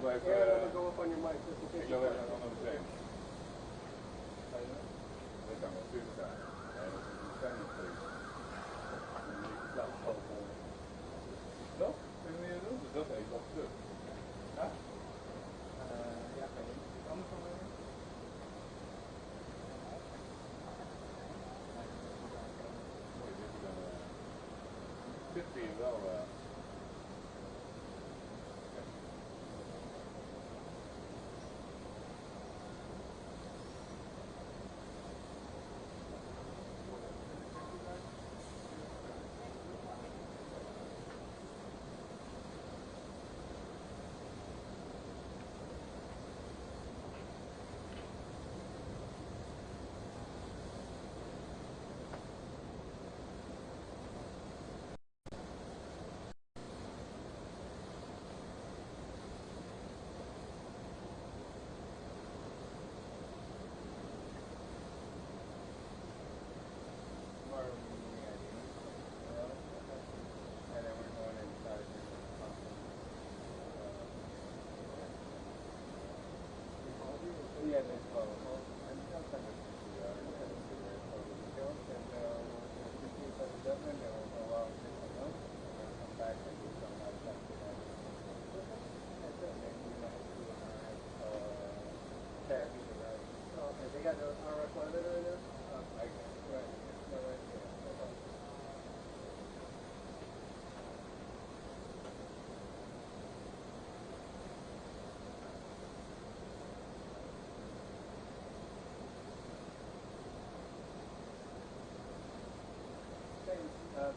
go up on your mic just in case you find out.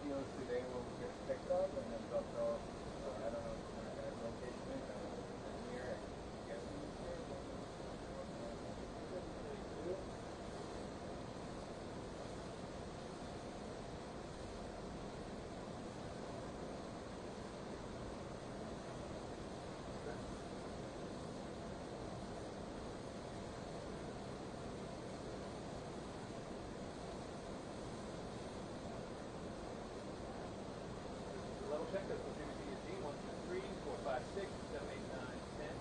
Deals today will get picked up and then dropped off. I don't know if it's going to location near it. Check this. We'll give you D 1, 2, 3, 4, 5, 6, 7, 8, 9, 10.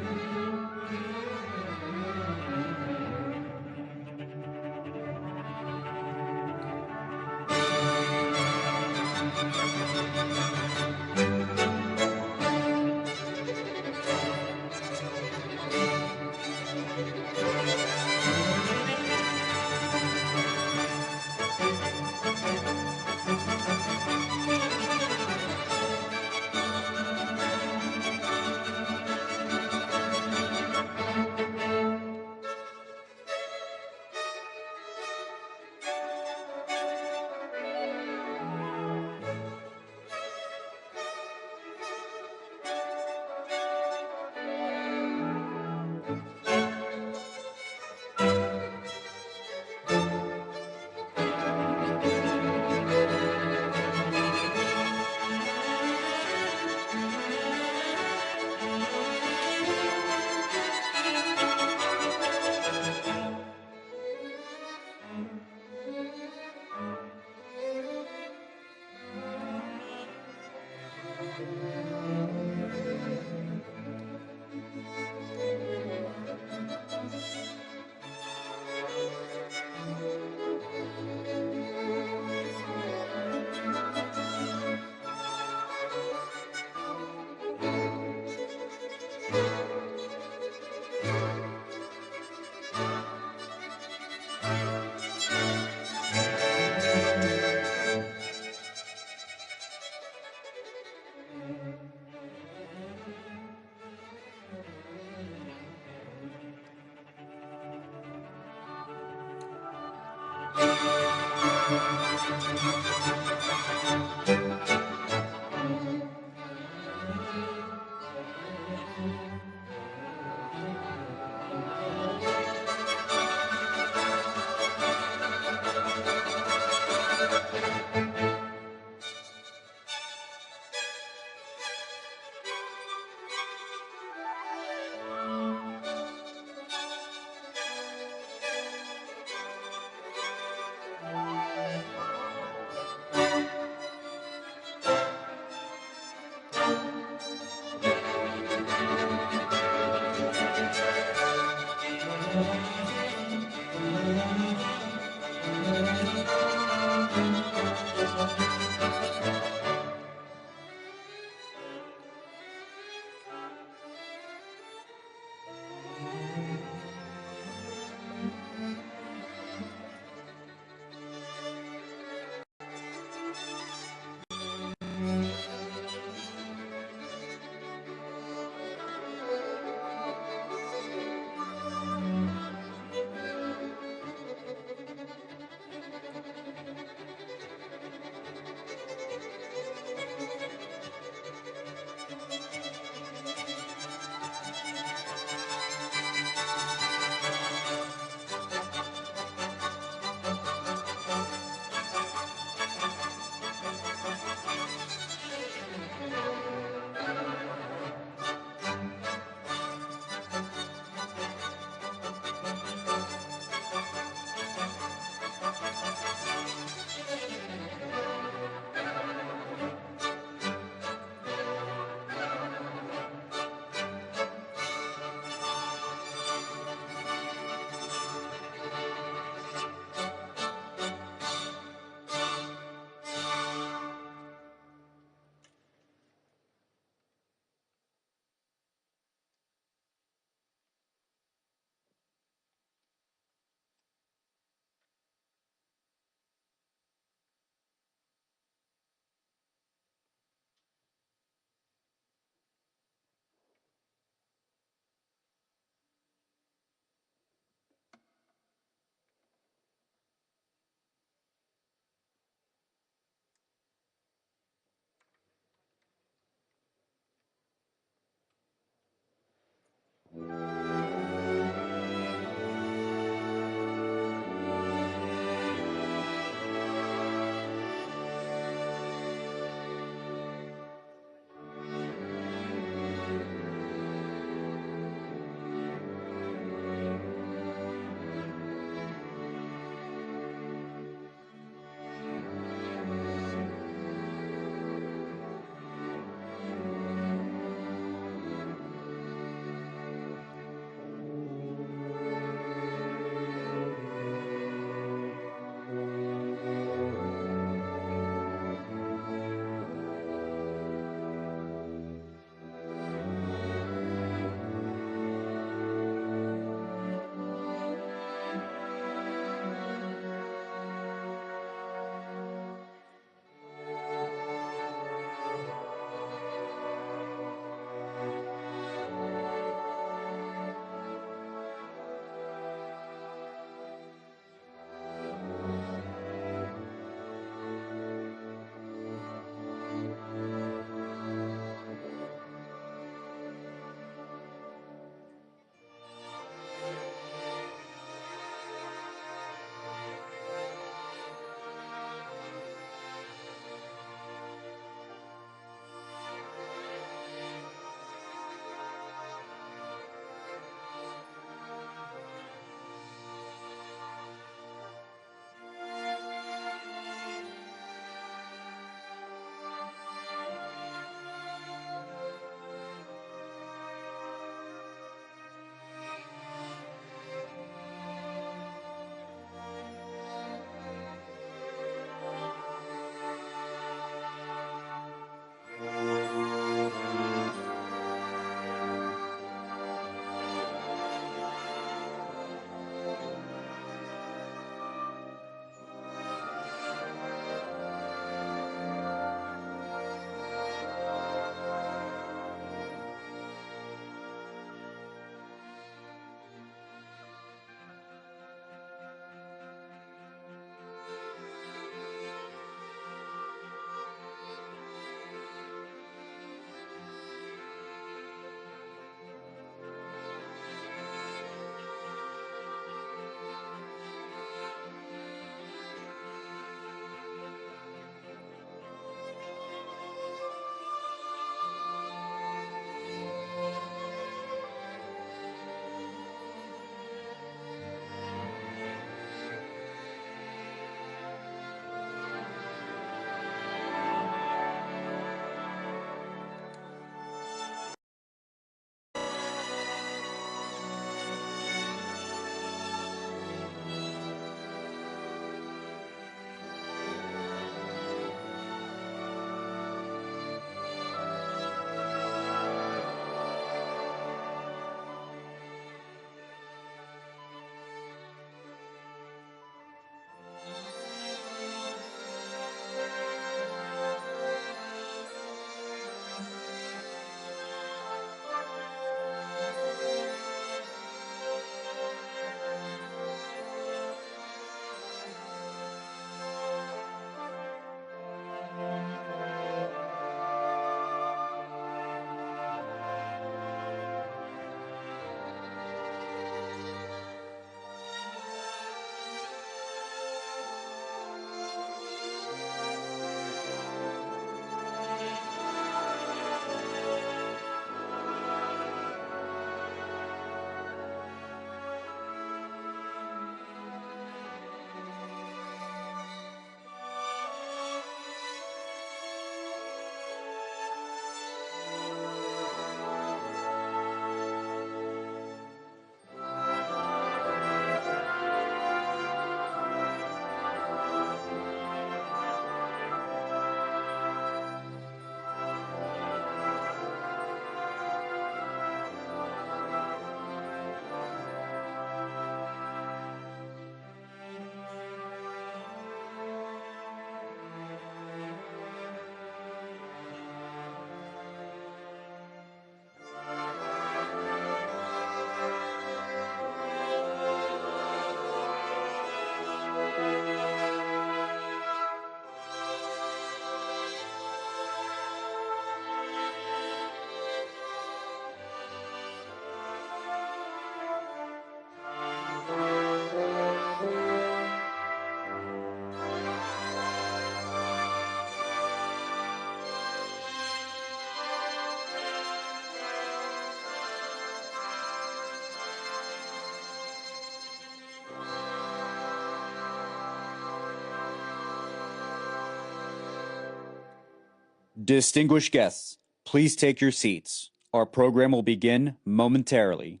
Distinguished guests, please take your seats. Our program will begin momentarily.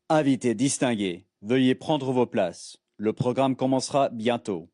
Invités distingués, veuillez prendre vos places. Le programme commencera bientôt.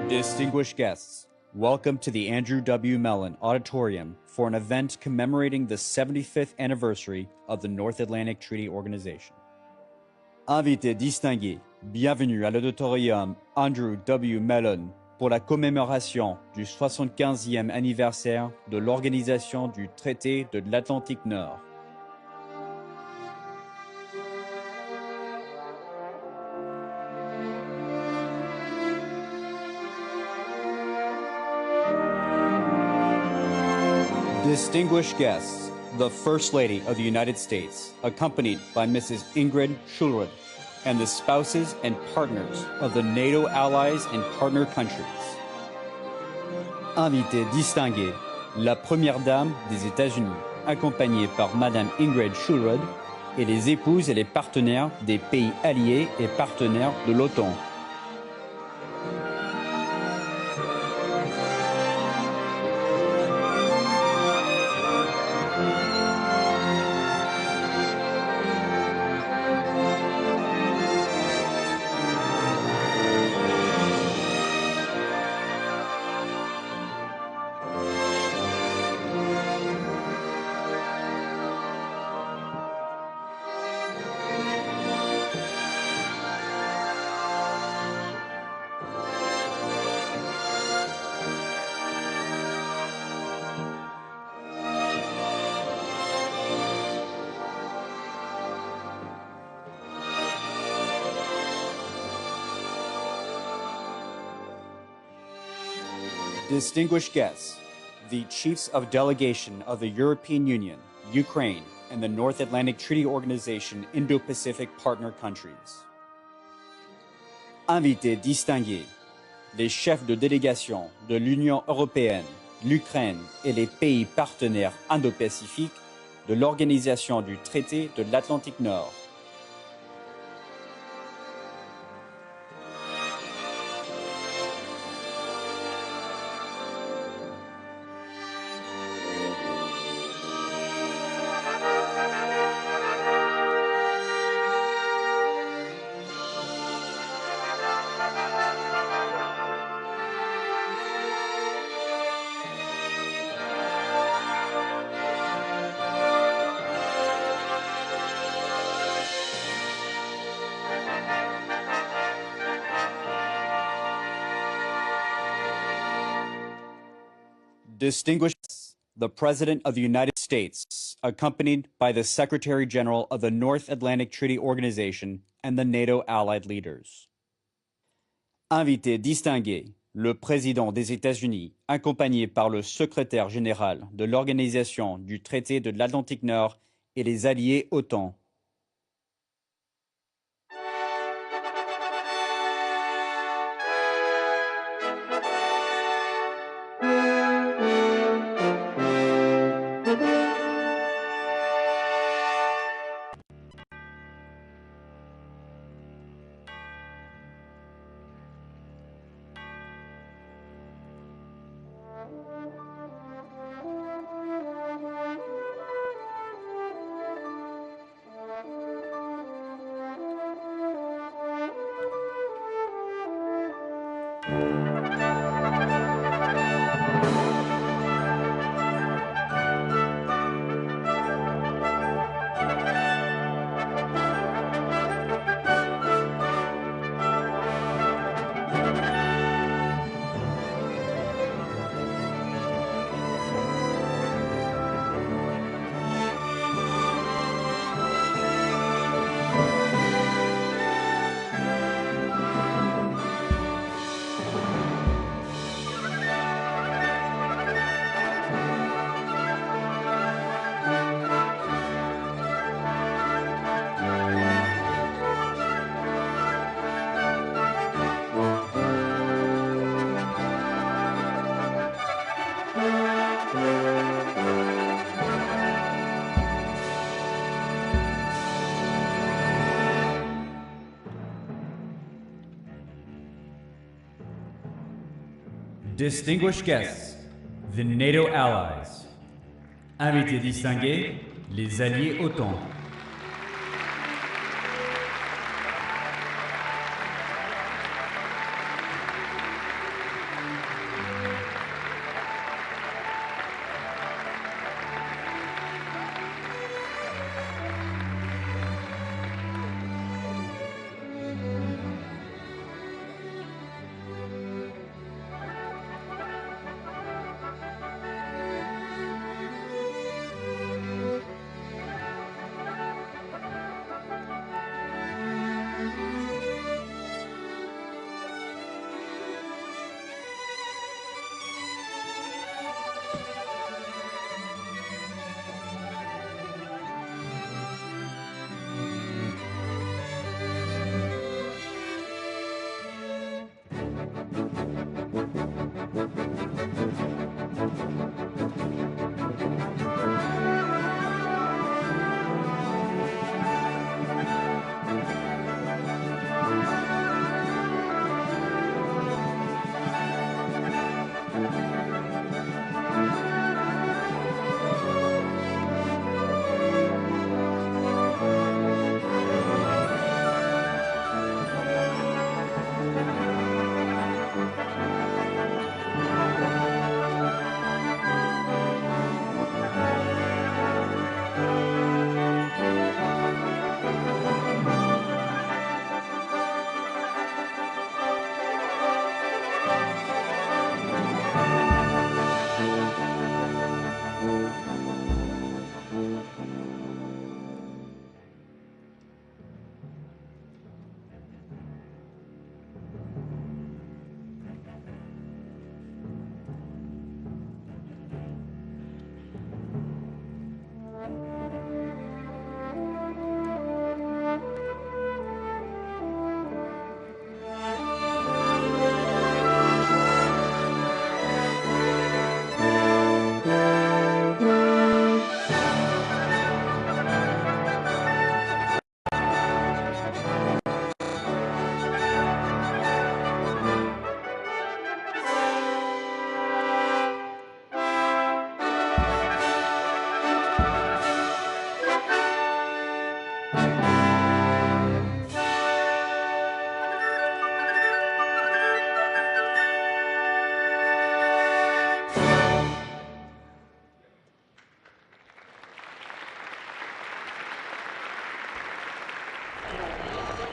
Distinguished guests, welcome to the Andrew W. Mellon Auditorium for an event commemorating the 75th anniversary of the North Atlantic Treaty Organization. Invités distingués, bienvenue à l'Auditorium Andrew W. Mellon pour la commémoration du 75e anniversaire de l'Organisation du Traité de l'Atlantique Nord. Distinguished guests, the First Lady of the United States, accompanied by Mrs. Ingrid Schulrud, and the spouses and partners of the NATO allies and partner countries. Invités distingués, la Première Dame des États-Unis, accompagnée par Madame Ingrid Schulrud, et les épouses et les partenaires des pays alliés et partenaires de l'OTAN. Distinguished guests, the chiefs of delegation of the European Union, Ukraine, and the North Atlantic Treaty Organization Indo-Pacific partner countries. Invités distingués, les chefs de délégation de l'Union européenne, l'Ukraine et les pays partenaires indo-pacifiques de l'Organisation du traité de l'Atlantique Nord. Distinguished guests, the President of the United States, accompanied by the Secretary General of the North Atlantic Treaty Organization and the NATO allied leaders. Invités distingués, le Président des États-Unis, accompagné par le Secrétaire Général de l'Organisation du traité de l'Atlantique Nord et les alliés OTAN. Distinguished guests, the NATO allies. Invités distingués, les alliés OTAN.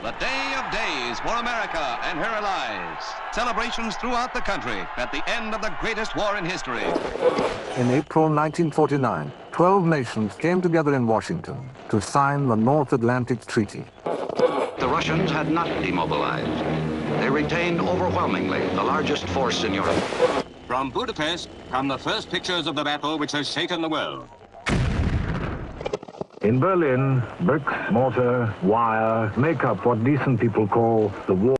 The day of days for America and her allies. Celebrations throughout the country at the end of the greatest war in history. In April 1949, 12 nations came together in Washington to sign the North Atlantic Treaty. The Russians had not demobilized. They retained overwhelmingly the largest force in Europe. From Budapest come the first pictures of the battle which has shaken the world. In Berlin, bricks, mortar, wire make up what decent people call the war.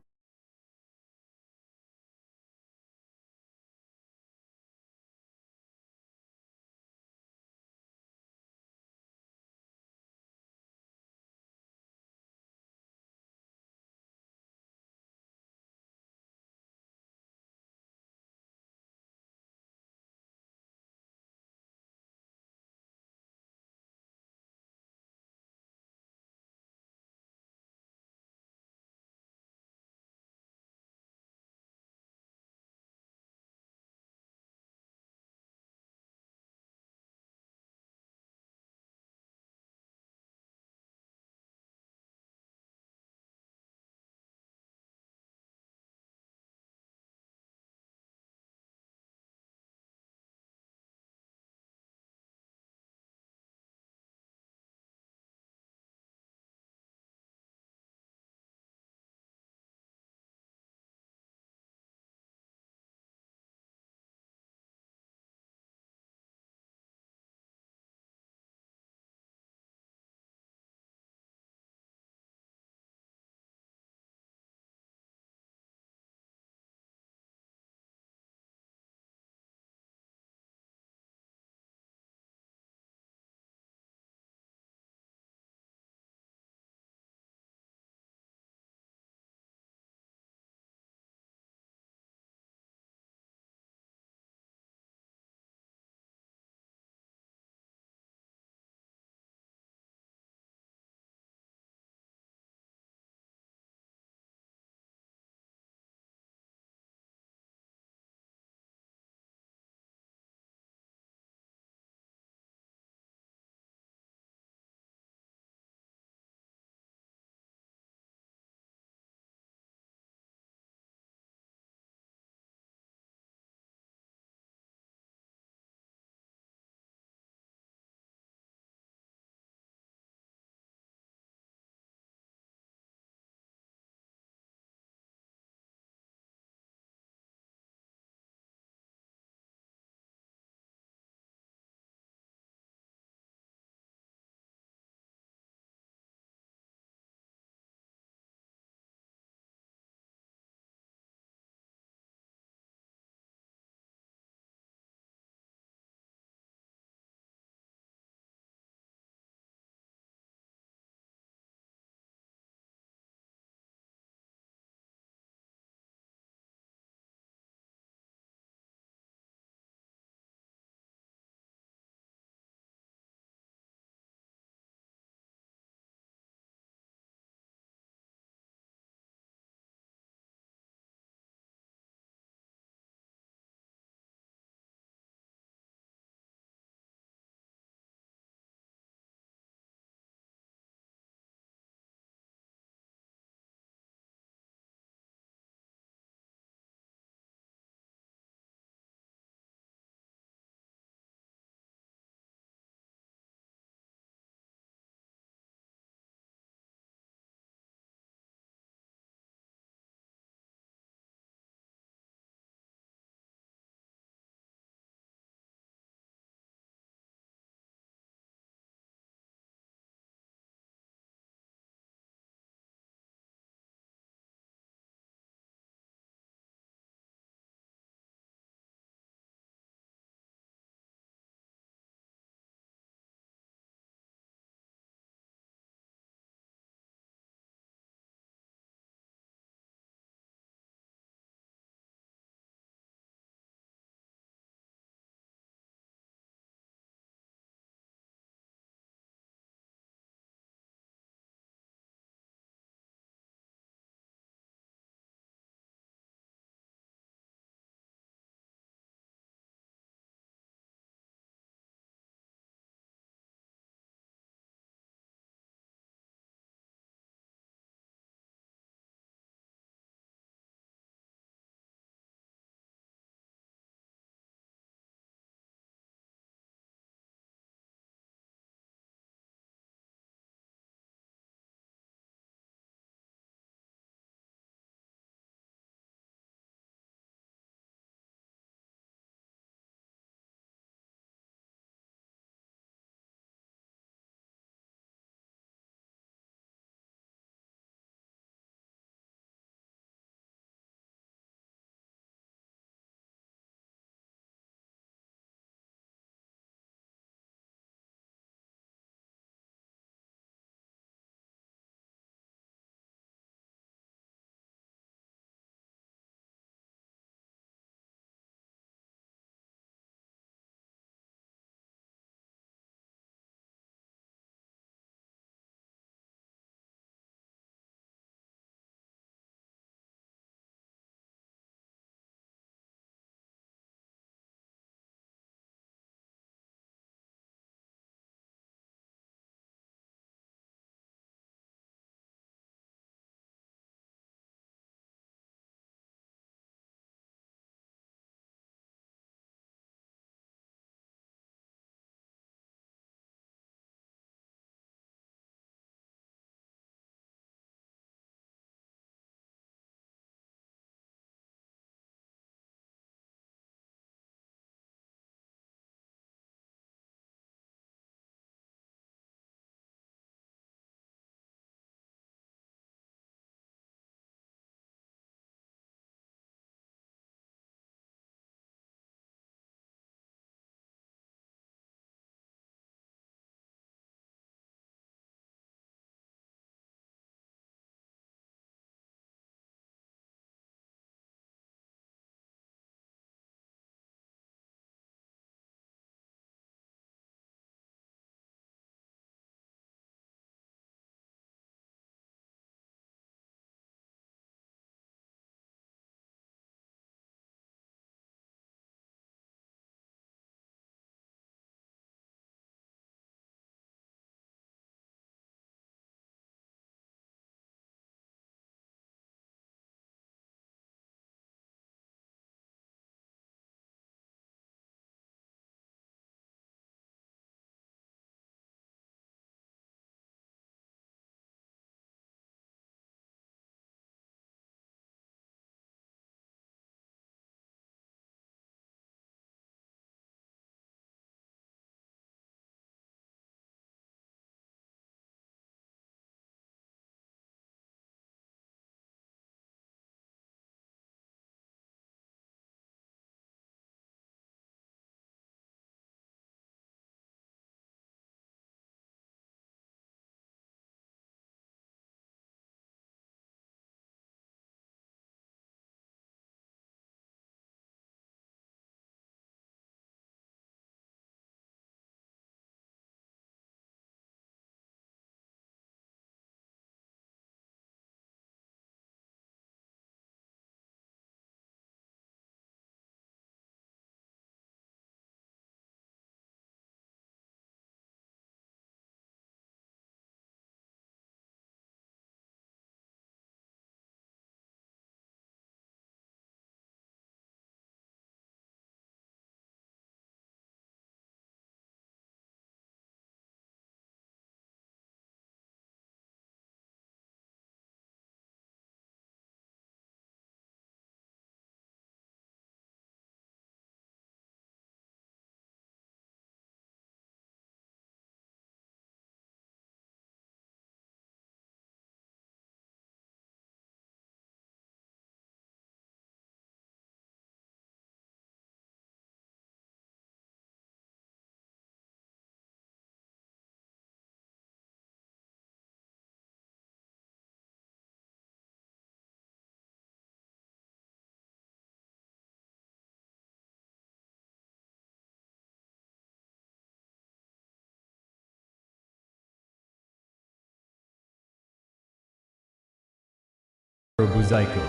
Buzaiko,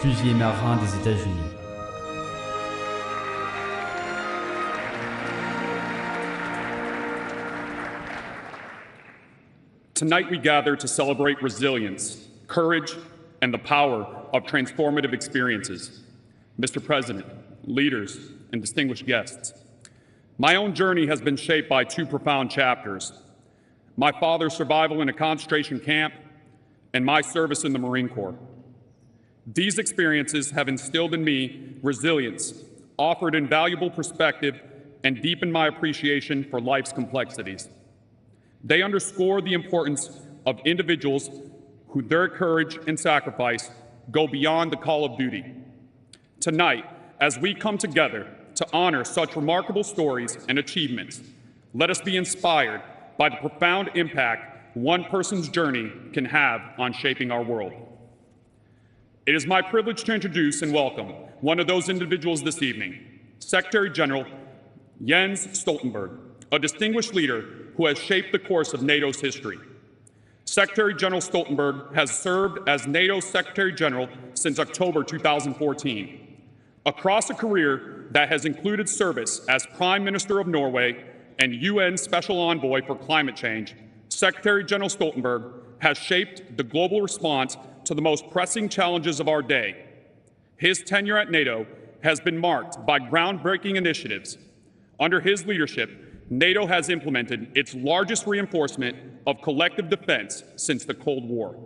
fusilier marin des États-Unis. Tonight we gather to celebrate resilience, courage, and the power of transformative experiences. Mr. President, leaders, and distinguished guests, my own journey has been shaped by two profound chapters: my father's survival in a concentration camp and my service in the Marine Corps. These experiences have instilled in me resilience, offered invaluable perspective, and deepened my appreciation for life's complexities. They underscore the importance of individuals who their courage and sacrifice go beyond the call of duty. Tonight, as we come together to honor such remarkable stories and achievements, let us be inspired by the profound impact one person's journey can have on shaping our world. It is my privilege to introduce and welcome one of those individuals this evening, Secretary General Jens Stoltenberg, a distinguished leader who has shaped the course of NATO's history. Secretary General Stoltenberg has served as NATO's Secretary General since October 2014. Across a career that has included service as Prime Minister of Norway and UN Special Envoy for Climate Change, Secretary General Stoltenberg has shaped the global response to the most pressing challenges of our day. His tenure at NATO has been marked by groundbreaking initiatives. Under his leadership, NATO has implemented its largest reinforcement of collective defense since the Cold War,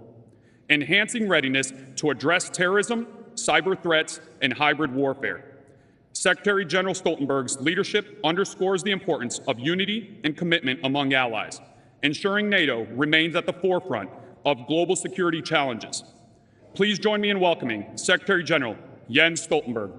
enhancing readiness to address terrorism, cyber threats, and hybrid warfare. Secretary General Stoltenberg's leadership underscores the importance of unity and commitment among allies, ensuring NATO remains at the forefront of global security challenges. Please join me in welcoming Secretary General Jens Stoltenberg.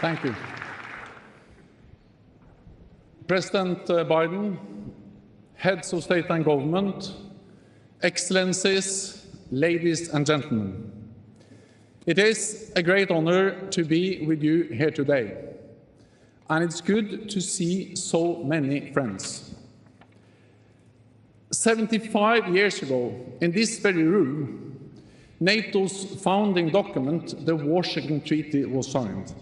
Thank you. President Biden, heads of state and government, excellencies, ladies and gentlemen. It is a great honor to be with you here today, and it's good to see so many friends. 75 years ago, in this very room, NATO's founding document, the Washington Treaty, was signed.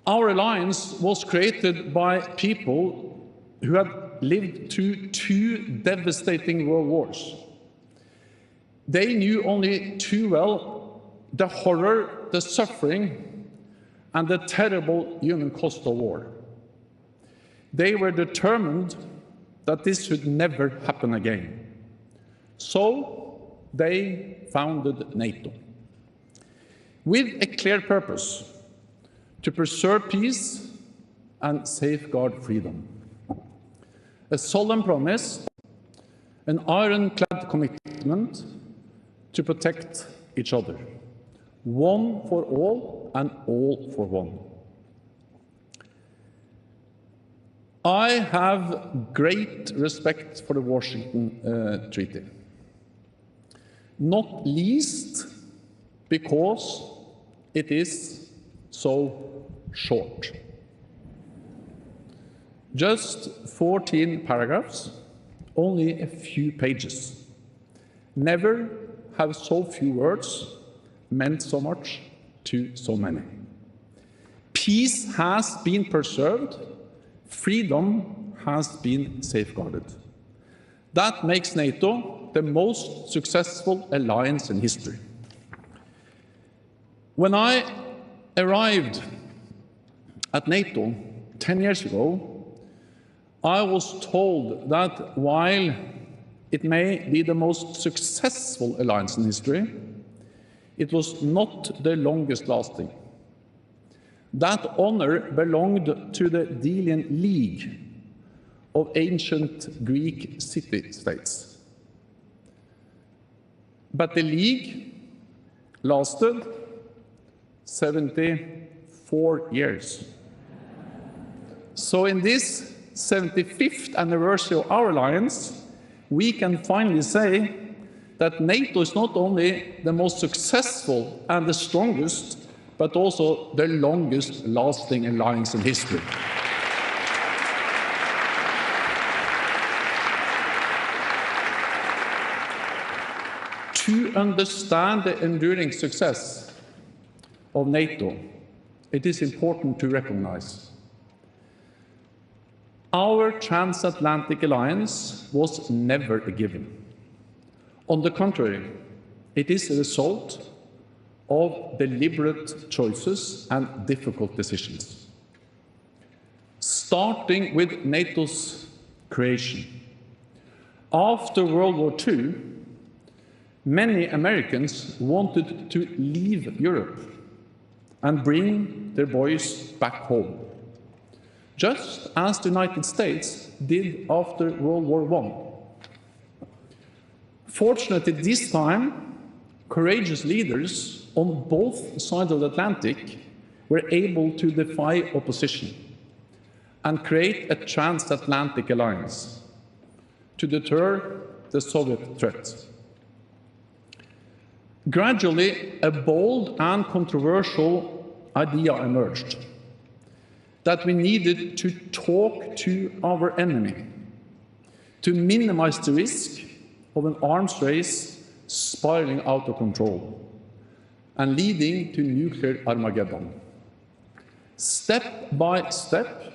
Our alliance was created by people who had lived through two devastating world wars. They knew only too well the horror, the suffering, and the terrible human cost of war. They were determined that this should never happen again. So they founded NATO with a clear purpose: to preserve peace and safeguard freedom. A solemn promise, an ironclad commitment to protect each other. One for all and all for one. I have great respect for the Washington Treaty, not least because it is so short. Just 14 paragraphs, only a few pages. Never have so few words meant so much to so many. Peace has been preserved, freedom has been safeguarded. That makes NATO the most successful alliance in history. When I arrived at NATO 10 years ago, I was told that while it may be the most successful alliance in history, it was not the longest lasting. That honor belonged to the Delian League of ancient Greek city-states. But the League lasted 74 years. So in this 75th anniversary of our alliance, we can finally say that NATO is not only the most successful and the strongest, but also the longest lasting alliance in history. To understand the enduring success of NATO, it is important to recognize our transatlantic alliance was never a given. On the contrary, it is a result of deliberate choices and difficult decisions. Starting with NATO's creation. After World War II, many Americans wanted to leave Europe and bring their boys back home, just as the United States did after World War I. Fortunately, this time, courageous leaders on both sides of the Atlantic were able to defy opposition and create a transatlantic alliance to deter the Soviet threat. Gradually, a bold and controversial idea emerged that we needed to talk to our enemy to minimize the risk of an arms race spiraling out of control and leading to nuclear Armageddon. Step by step,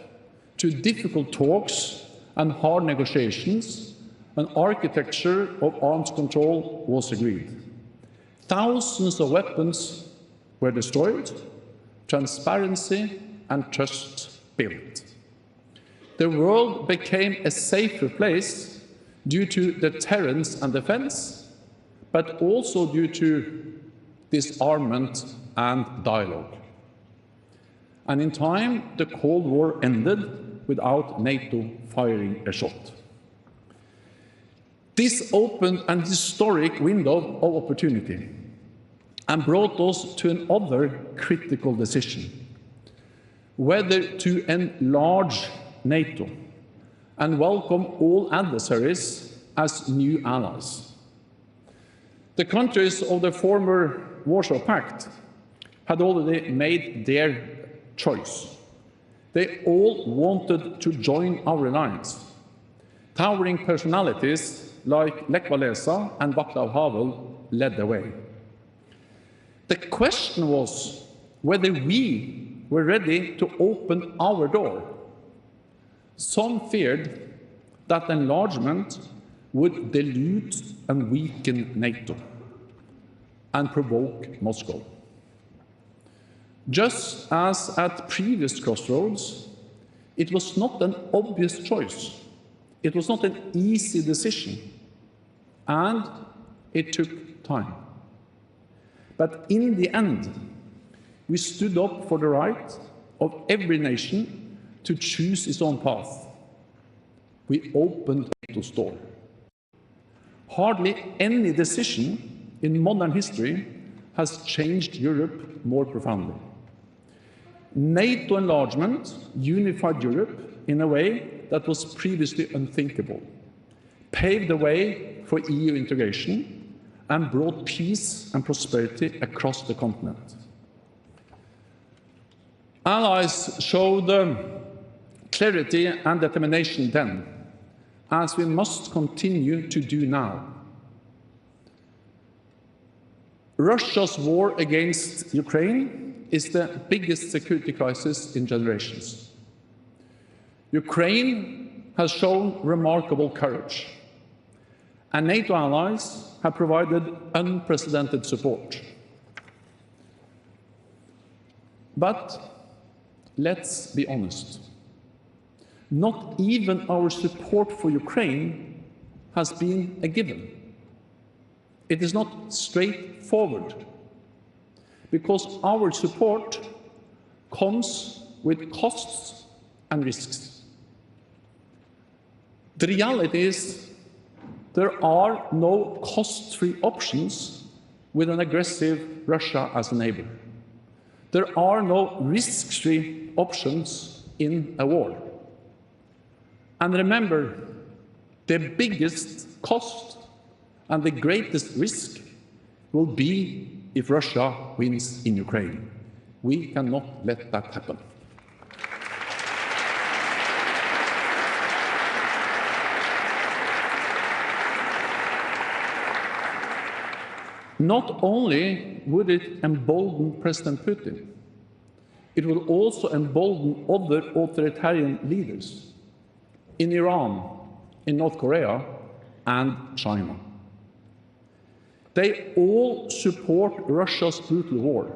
to difficult talks and hard negotiations, an architecture of arms control was agreed. Thousands of weapons were destroyed, transparency and trust built. The world became a safer place due to deterrence and defense, but also due to disarmament and dialogue. And in time, the Cold War ended without NATO firing a shot. This opened an historic window of opportunity and brought us to another critical decision: whether to enlarge NATO and welcome all adversaries as new allies. The countries of the former Warsaw Pact had already made their choice. They all wanted to join our alliance. Towering personalities like Lech Walesa and Václav Havel led the way. The question was whether we were ready to open our door. Some feared that enlargement would dilute and weaken NATO and provoke Moscow. Just as at previous crossroads, it was not an obvious choice. It was not an easy decision, and it took time. But in the end, we stood up for the right of every nation to choose its own path. We opened NATO's door. Hardly any decision in modern history has changed Europe more profoundly. NATO enlargement unified Europe in a way that was previously unthinkable, paved the way for EU integration, and brought peace and prosperity across the continent. Allies showed clarity and determination then, as we must continue to do now. Russia's war against Ukraine is the biggest security crisis in generations. Ukraine has shown remarkable courage, and NATO allies have provided unprecedented support. But let's be honest, not even our support for Ukraine has been a given. It is not straightforward, because our support comes with costs and risks. The reality is there are no cost-free options with an aggressive Russia as a neighbor. There are no risk-free options in a war. And remember, The biggest cost and the greatest risk will be if Russia wins in Ukraine. We cannot let that happen. Not only would it embolden President Putin, it will also embolden other authoritarian leaders in Iran, in North Korea, and China. They all support Russia's brutal war.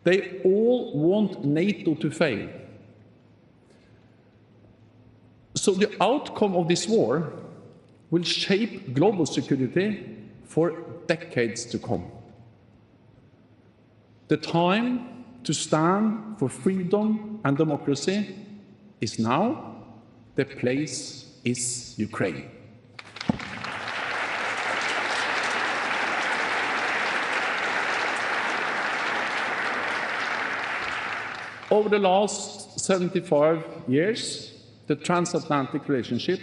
They all want NATO to fail. So the outcome of this war will shape global security for decades to come. The time to stand for freedom and democracy is now. The place is Ukraine. Over the last 75 years, the transatlantic relationship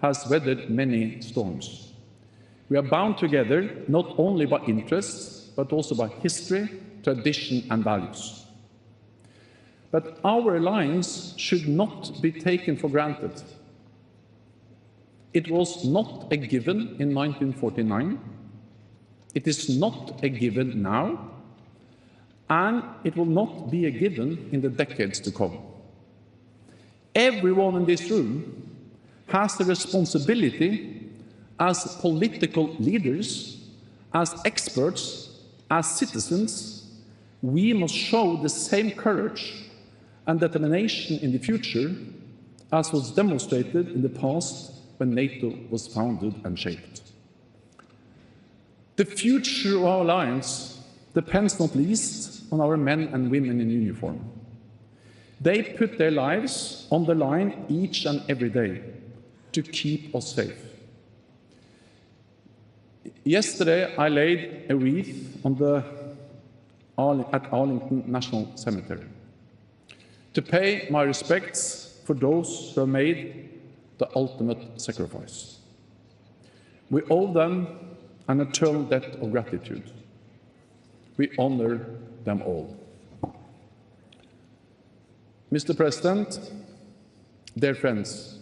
has weathered many storms. We are bound together not only by interests, but also by history, tradition, and values. But our alliance should not be taken for granted. It was not a given in 1949. It is not a given now. And it will not be a given in the decades to come. Everyone in this room has the responsibility as political leaders, as experts, as citizens. We must show the same courage and determination in the future as was demonstrated in the past when NATO was founded and shaped. The future of our alliance depends not least on our men and women in uniform. They put their lives on the line each and every day to keep us safe. Yesterday, I laid a wreath at Arlington National Cemetery to pay my respects for those who have made the ultimate sacrifice. We owe them an eternal debt of gratitude. We honor them all. Mr. President, dear friends,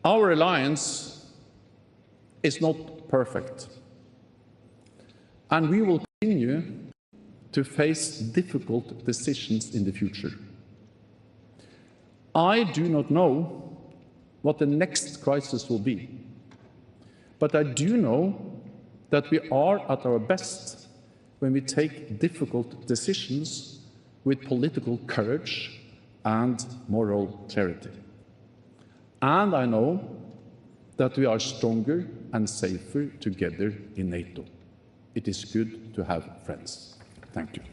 our alliance is not perfect, and we will continue to face difficult decisions in the future. I do not know what the next crisis will be, but I do know that we are at our best when we take difficult decisions with political courage and moral clarity. And I know that we are stronger and safer together in NATO. It is good to have friends. Thank you.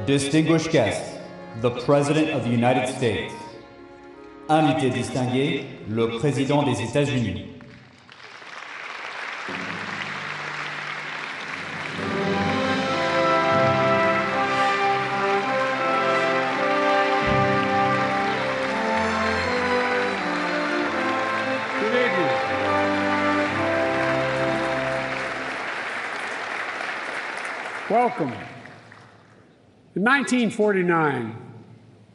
Distinguished guests, the President of the United States. Invité distingué, le Président des États-Unis. Welcome. In 1949,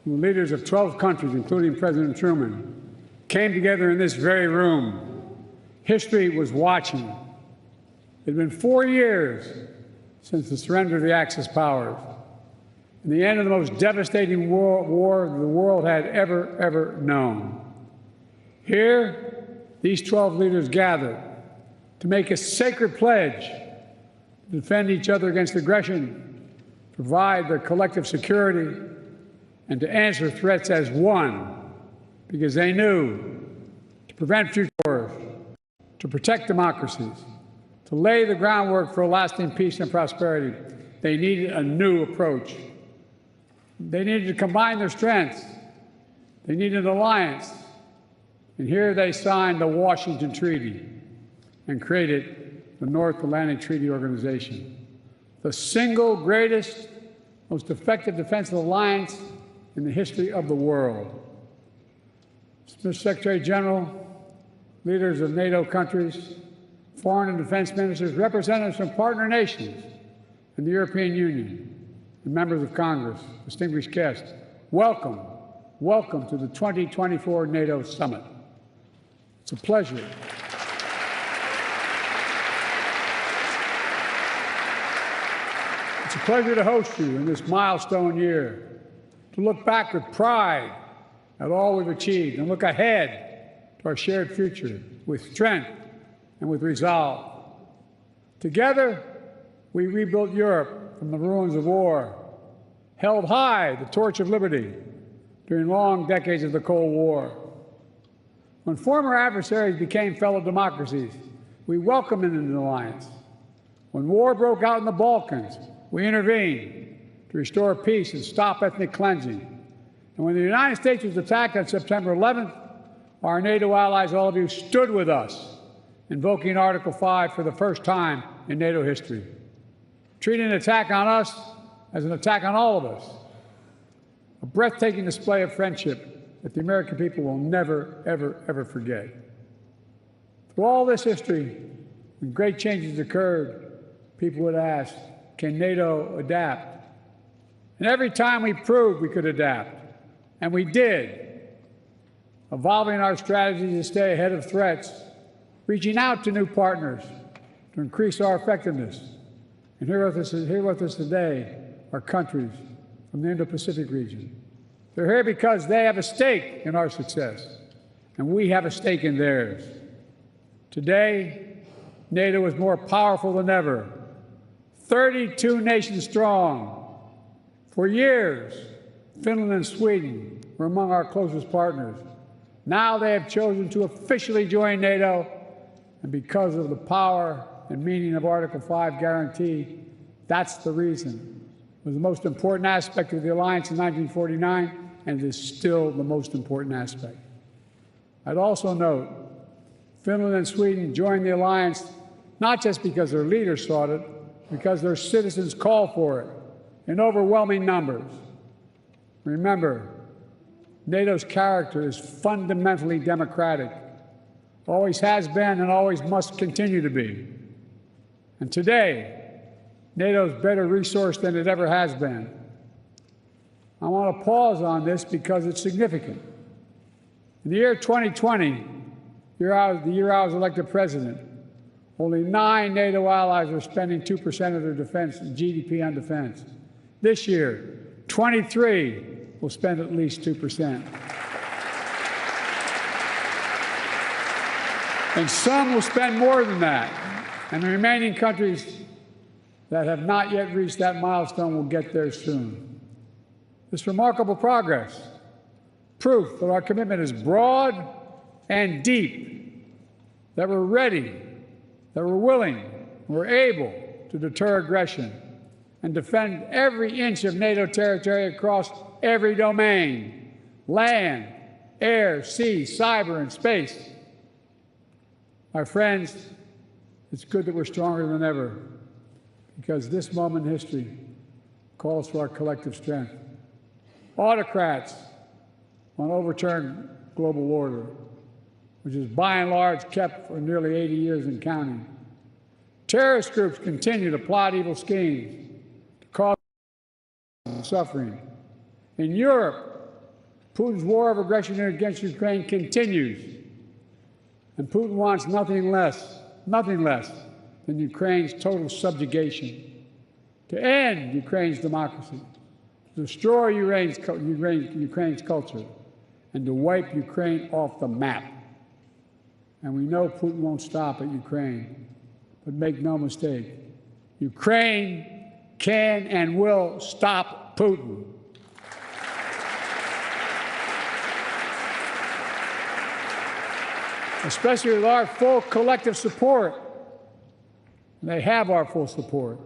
the leaders of 12 countries, including President Truman, came together in this very room. History was watching. It had been 4 years since the surrender of the Axis powers and the end of the most devastating war the world had ever known. Here, these 12 leaders gathered to make a sacred pledge to defend each other against aggression, provide their collective security, and to answer threats as one, because they knew to prevent future wars, to protect democracies, to lay the groundwork for lasting peace and prosperity, they needed a new approach. They needed to combine their strengths. They needed an alliance. And here they signed the Washington Treaty and created the North Atlantic Treaty Organization, the single greatest, most effective defensive alliance in the history of the world. Mr. Secretary General, leaders of NATO countries, foreign and defense ministers, representatives from partner nations and the European Union, and members of Congress, distinguished guests, welcome, welcome to the 2024 NATO Summit. It's a pleasure. It's a pleasure to host you in this milestone year, to look back with pride at all we've achieved and look ahead to our shared future with strength and with resolve. Together, we rebuilt Europe from the ruins of war, held high the torch of liberty during long decades of the Cold War. When former adversaries became fellow democracies, we welcomed them into the alliance. When war broke out in the Balkans, we intervened to restore peace and stop ethnic cleansing. And when the United States was attacked on September 11th, our NATO allies, all of you, stood with us, invoking Article 5 for the first time in NATO history, treating an attack on us as an attack on all of us. A breathtaking display of friendship that the American people will never, ever forget. Through all this history, when great changes occurred, people would ask, can NATO adapt? And every time we proved we could adapt, and we did, evolving our strategy to stay ahead of threats, reaching out to new partners to increase our effectiveness. And here with us today are countries from the Indo-Pacific region. They're here because they have a stake in our success, and we have a stake in theirs. Today, NATO is more powerful than ever, 32 nations strong. For years, Finland and Sweden were among our closest partners. Now they have chosen to officially join NATO, and because of the power and meaning of Article 5 guarantee, that's the reason. It was the most important aspect of the alliance in 1949, and it is still the most important aspect. I'd also note, Finland and Sweden joined the alliance not just because their leaders sought it, because their citizens called for it in overwhelming numbers. Remember, NATO's character is fundamentally democratic, always has been and always must continue to be. And today, NATO is better resourced than it ever has been. I want to pause on this because it's significant. In the year 2020, the year I was elected president, only 9 NATO allies are spending 2% of their defense GDP on defense. This year, 23 will spend at least 2%. And some will spend more than that. And the remaining countries that have not yet reached that milestone will get there soon. This remarkable progress, proof that our commitment is broad and deep, that we're ready, that we're willing, we're able to deter aggression, and defend every inch of NATO territory across every domain: land, air, sea, cyber, and space. My friends, it's good that we're stronger than ever, because this moment in history calls for our collective strength. Autocrats want to overturn global order, which is by and large kept for nearly 80 years and counting. Terrorist groups continue to plot evil schemes to cause suffering. In Europe, Putin's war of aggression against Ukraine continues, and Putin wants nothing less than Ukraine's total subjugation, to end Ukraine's democracy, to destroy Ukraine's culture, and to wipe Ukraine off the map. And we know Putin won't stop at Ukraine, but make no mistake, Ukraine can and will stop Putin. Especially with our full collective support. And they have our full support.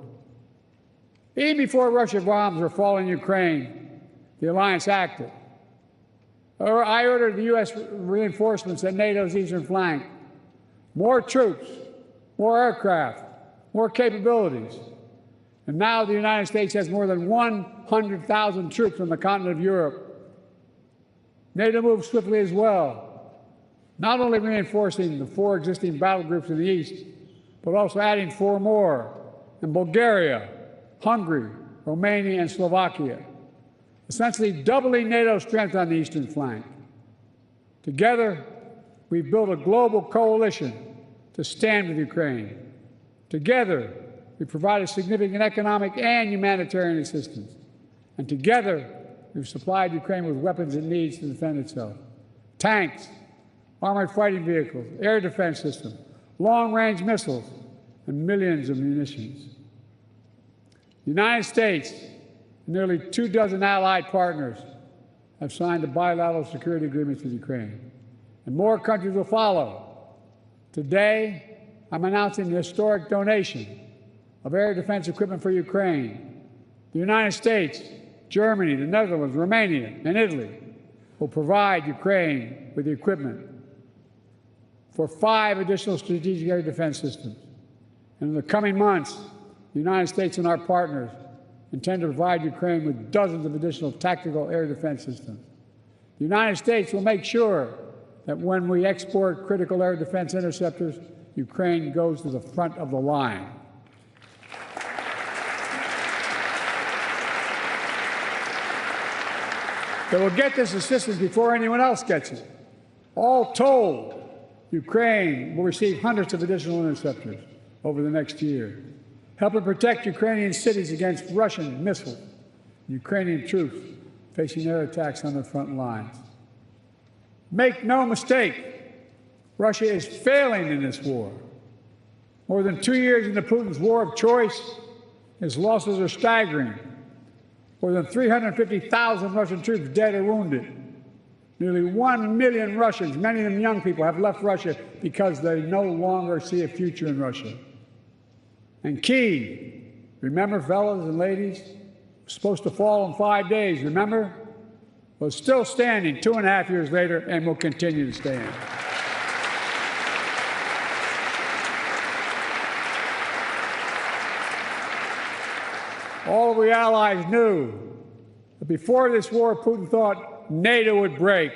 Even before Russian bombs were falling in Ukraine, the alliance acted. I ordered the U.S. reinforcements at NATO's eastern flank. More troops, more aircraft, more capabilities. And now the United States has more than 100,000 troops on the continent of Europe. NATO moved swiftly as well, not only reinforcing the 4 existing battle groups in the east, but also adding 4 more in Bulgaria, Hungary, Romania, and Slovakia, essentially doubling NATO's strength on the eastern flank. Together, we've built a global coalition to stand with Ukraine. Together, we provided significant economic and humanitarian assistance. And together, we've supplied Ukraine with weapons it needs to defend itself: tanks, armored fighting vehicles, air defense systems, long-range missiles, and millions of munitions. The United States and nearly 24 allied partners have signed a bilateral security agreement with Ukraine, and more countries will follow. Today, I'm announcing the historic donation of air defense equipment for Ukraine. The United States, Germany, the Netherlands, Romania, and Italy will provide Ukraine with the equipment for 5 additional strategic air defense systems. And in the coming months, the United States and our partners intend to provide Ukraine with dozens of additional tactical air defense systems. The United States will make sure that when we export critical air defense interceptors, Ukraine goes to the front of the line. They will get this assistance before anyone else gets it. All told, Ukraine will receive hundreds of additional interceptors over the next year, helping protect Ukrainian cities against Russian missiles, Ukrainian troops facing air attacks on their front lines. Make no mistake, Russia is failing in this war. More than 2 years into Putin's war of choice, his losses are staggering. More than 350,000 Russian troops dead or wounded. Nearly 1 million Russians, many of them young people, have left Russia because they no longer see a future in Russia. And Kyiv, remember, fellas and ladies, was supposed to fall in 5 days, remember? Was still standing 2.5 years later and will continue to stand. All of the allies knew that before this war, Putin thought NATO would break.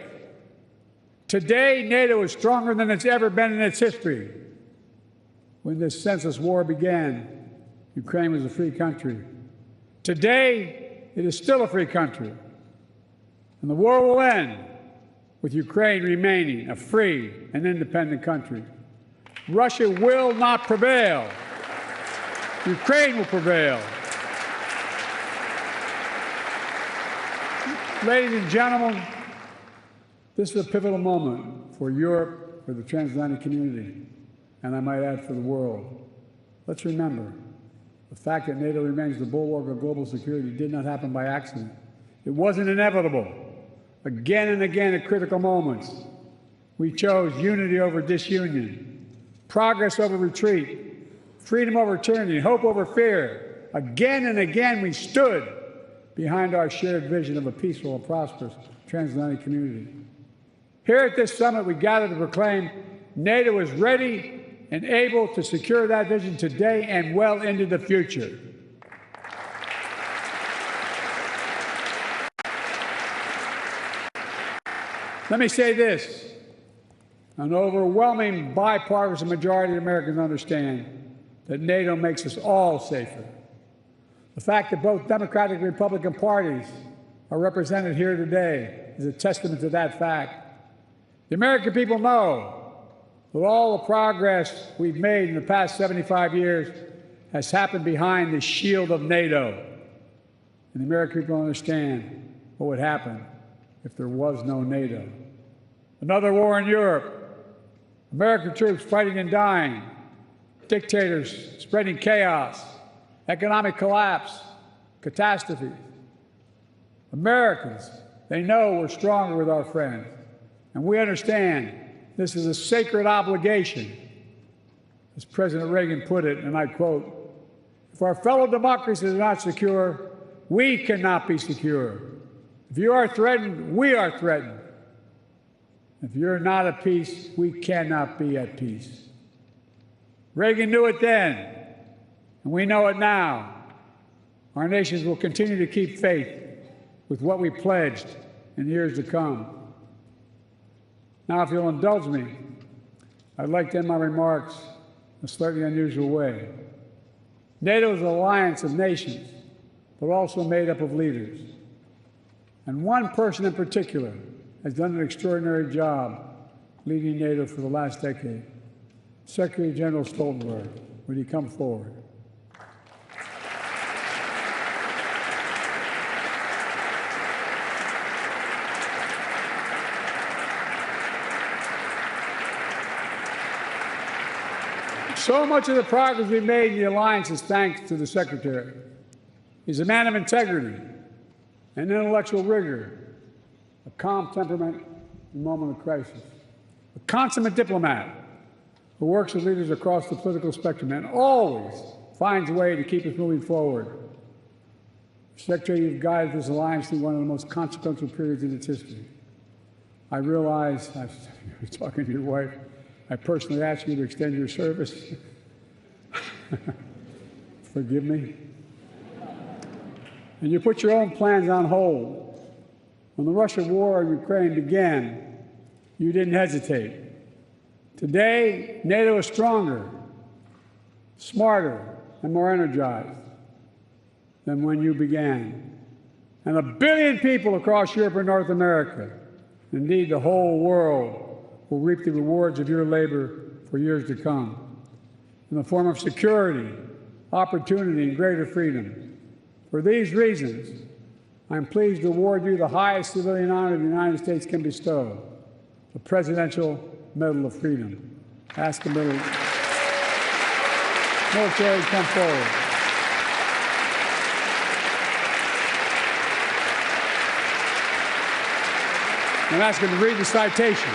Today, NATO is stronger than it's ever been in its history. When this senseless war began, Ukraine was a free country. Today, it is still a free country. And the war will end with Ukraine remaining a free and independent country. Russia will not prevail. Ukraine will prevail. Ladies and gentlemen, this is a pivotal moment for Europe, for the transatlantic community, and I might add for the world. Let's remember, the fact that NATO remains the bulwark of global security did not happen by accident. It wasn't inevitable. Again and again at critical moments, we chose unity over disunion, progress over retreat, freedom over tyranny, hope over fear, again and again we stood behind our shared vision of a peaceful and prosperous transatlantic community. Here at this summit, we gather to proclaim NATO is ready and able to secure that vision today and well into the future. Let me say this. An overwhelming bipartisan majority of Americans understand that NATO makes us all safer. The fact that both Democratic and Republican parties are represented here today is a testament to that fact. The American people know that all the progress we've made in the past 75 years has happened behind the shield of NATO. And the American people understand what would happen if there was no NATO. Another war in Europe, American troops fighting and dying, dictators spreading chaos, economic collapse, catastrophe. Americans, they know we're stronger with our friends, and we understand this is a sacred obligation. As President Reagan put it, and I quote, "If our fellow democracies are not secure, we cannot be secure. If you are threatened, we are threatened. If you're not at peace, we cannot be at peace." Reagan knew it then, and we know it now. Our nations will continue to keep faith with what we pledged in years to come. Now, if you'll indulge me, I'd like to end my remarks in a slightly unusual way. NATO is an alliance of nations, but also made up of leaders. And one person in particular has done an extraordinary job leading NATO for the last decade. Secretary General Stoltenberg, would he come forward? So much of the progress we've made in the alliance is thanks to the Secretary. He's a man of integrity and intellectual rigor, a calm temperament in a moment of crisis, a consummate diplomat who works with leaders across the political spectrum and always finds a way to keep us moving forward. Secretary, you've guided this alliance through one of the most consequential periods in its history. I realize, I was talking to your wife, I personally asked you to extend your service. Forgive me. And you put your own plans on hold. When the Russian war in Ukraine began, you didn't hesitate. Today, NATO is stronger, smarter, and more energized than when you began. And 1 billion people across Europe and North America, indeed the whole world, will reap the rewards of your labor for years to come in the form of security, opportunity, and greater freedom. For these reasons, I'm pleased to award you the highest civilian honor the United States can bestow, the Presidential Medal of Freedom. Ask the military to come forward. I'm asking to read the citation.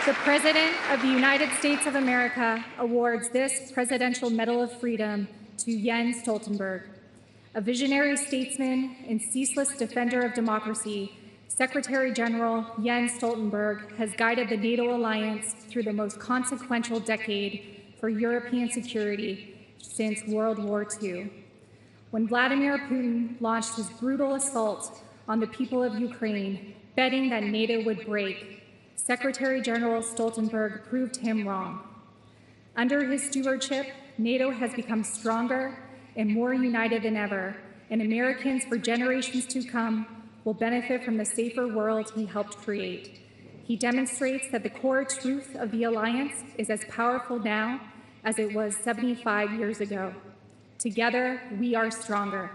The President of the United States of America awards this Presidential Medal of Freedom to Jens Stoltenberg. A visionary statesman and ceaseless defender of democracy, Secretary General Jens Stoltenberg has guided the NATO alliance through the most consequential decade for European security since World War II. When Vladimir Putin launched his brutal assault on the people of Ukraine, betting that NATO would break, Secretary General Stoltenberg proved him wrong. Under his stewardship, NATO has become stronger and more united than ever, and Americans for generations to come will benefit from the safer world he helped create. He demonstrates that the core truth of the alliance is as powerful now as it was 75 years ago. Together, we are stronger.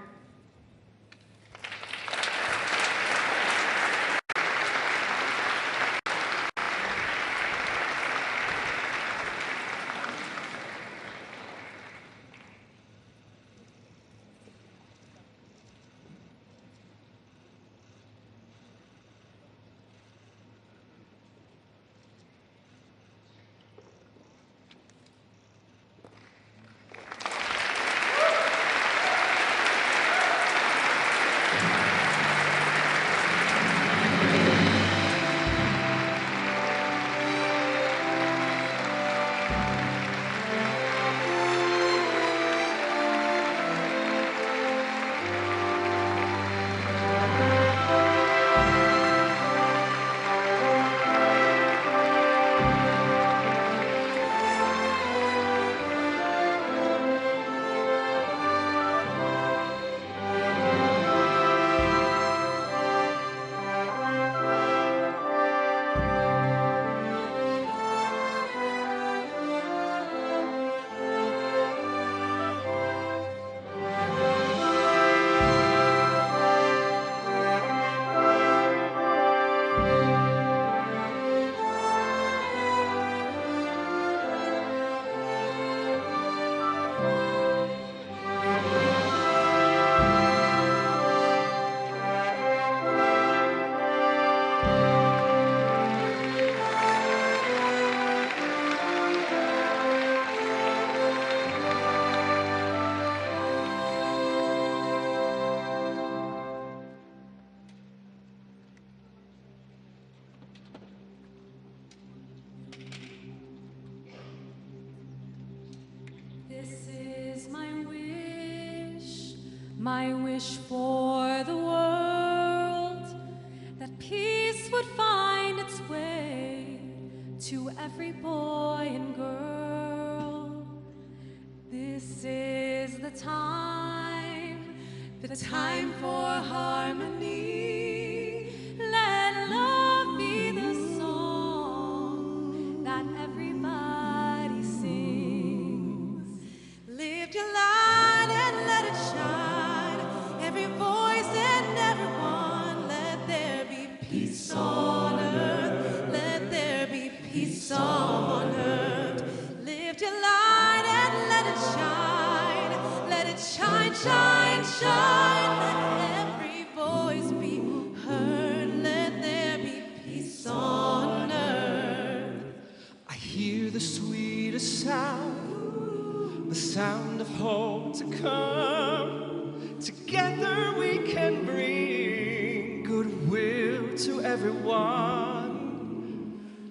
My wish for the world, that peace would find its way to every boy and girl. This is the time for harmony. Let love be the song that everybody sings. Lift your light and let it shine. Every voice and everyone, let there be peace on earth. Let there be peace on earth. Lift your light and let it shine. Let it shine, shine, shine. Let every voice be heard. Let there be peace on earth. I hear the sweetest sound, the sound of hope to come. Together we can bring goodwill to everyone.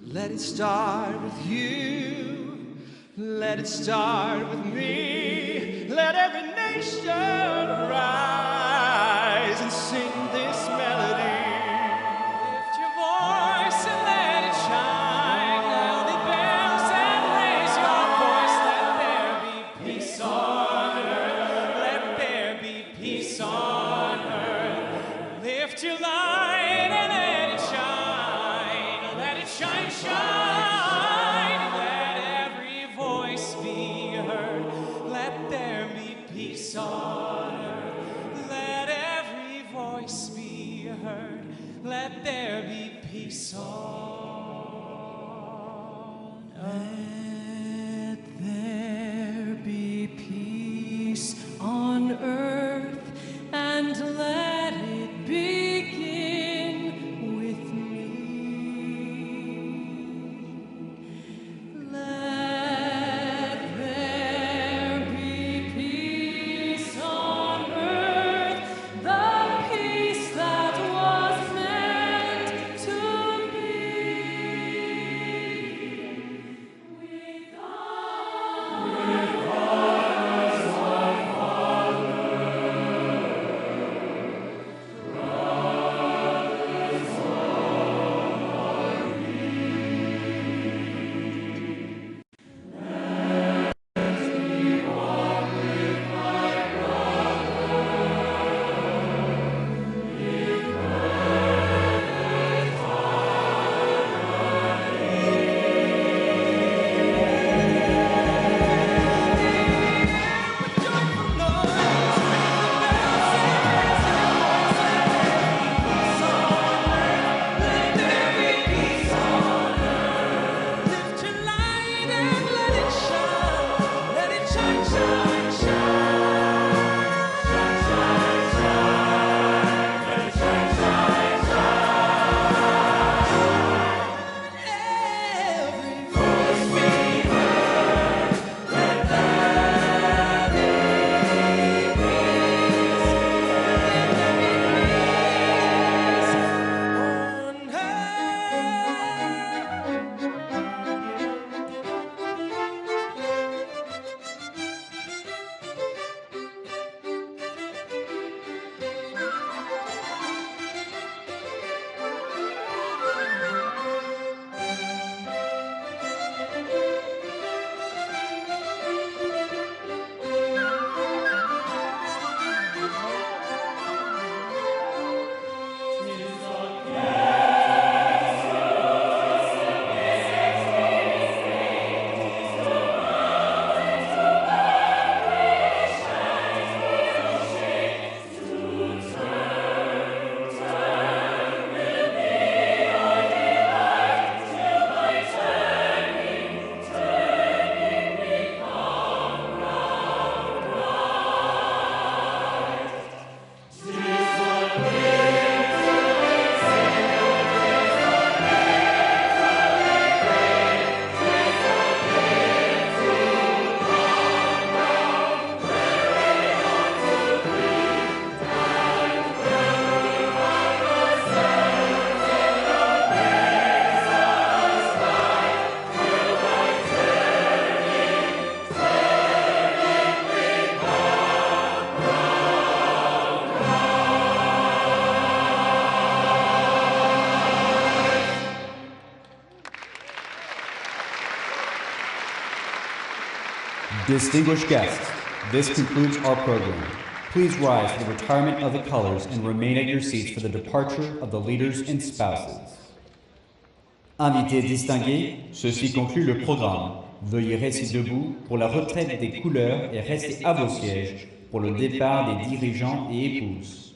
Let it start with you. Let it start with me. Let every nation rise and sing this melody. Lift your voice and let it shine. Loudly bells and raise your voice. Let there be peace on earth. Let there be peace on earth. Lift your light and let it shine. Let it shine, shine. Let every voice be heard. Let there be peace on earth. Distinguished guests, this concludes our program. Please rise for the retirement of the colors and remain at your seats for the departure of the leaders and spouses. Invités distingués, ceci conclut le programme. Veuillez rester debout pour la retraite des couleurs et restez à vos sièges pour le départ des dirigeants et épouses.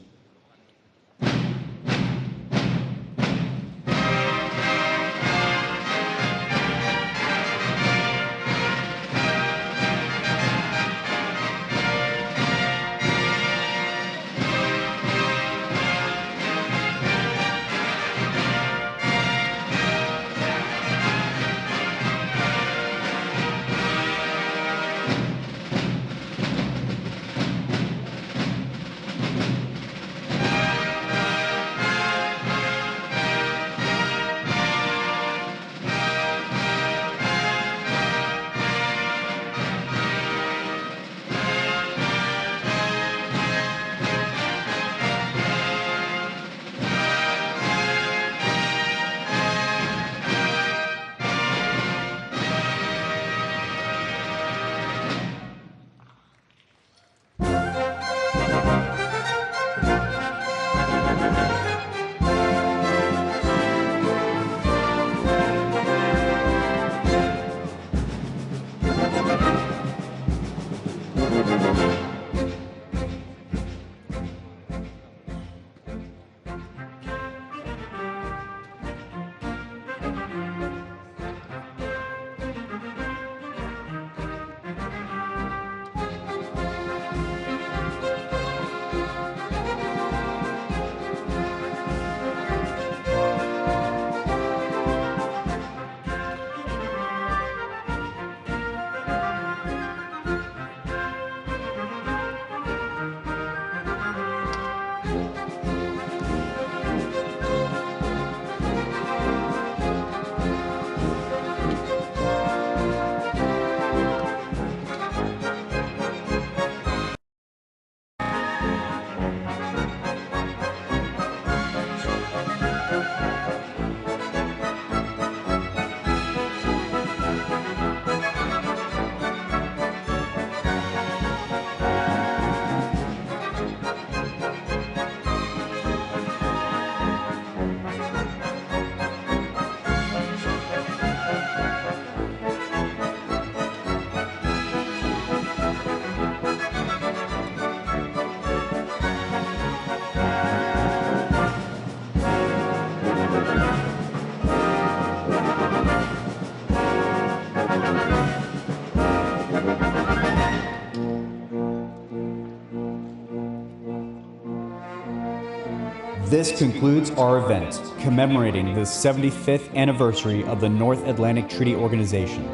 This concludes our event commemorating the 75th anniversary of the North Atlantic Treaty Organization.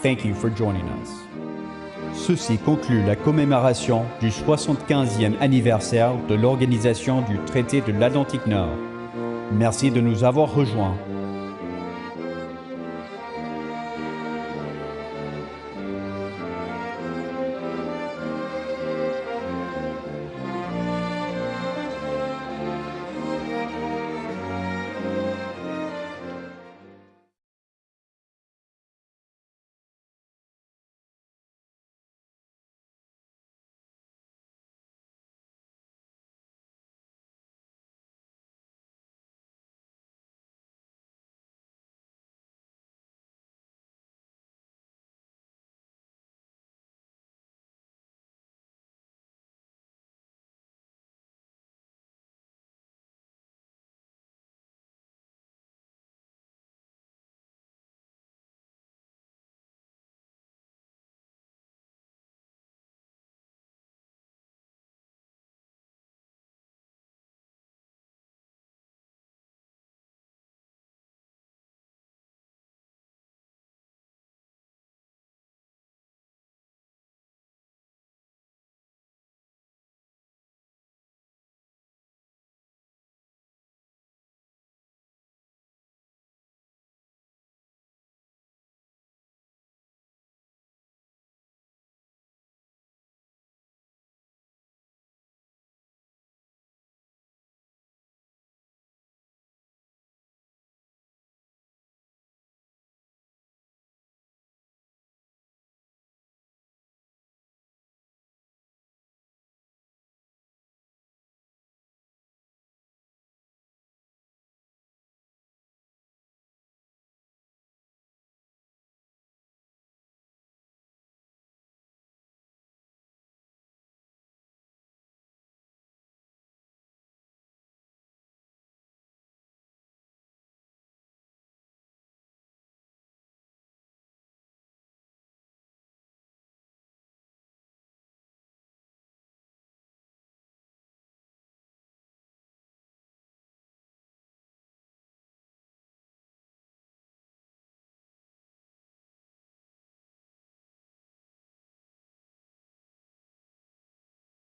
Thank you for joining us. Ceci conclut la commémoration du 75e anniversaire de l'Organisation du Traité de l'Atlantique Nord. Merci de nous avoir rejoints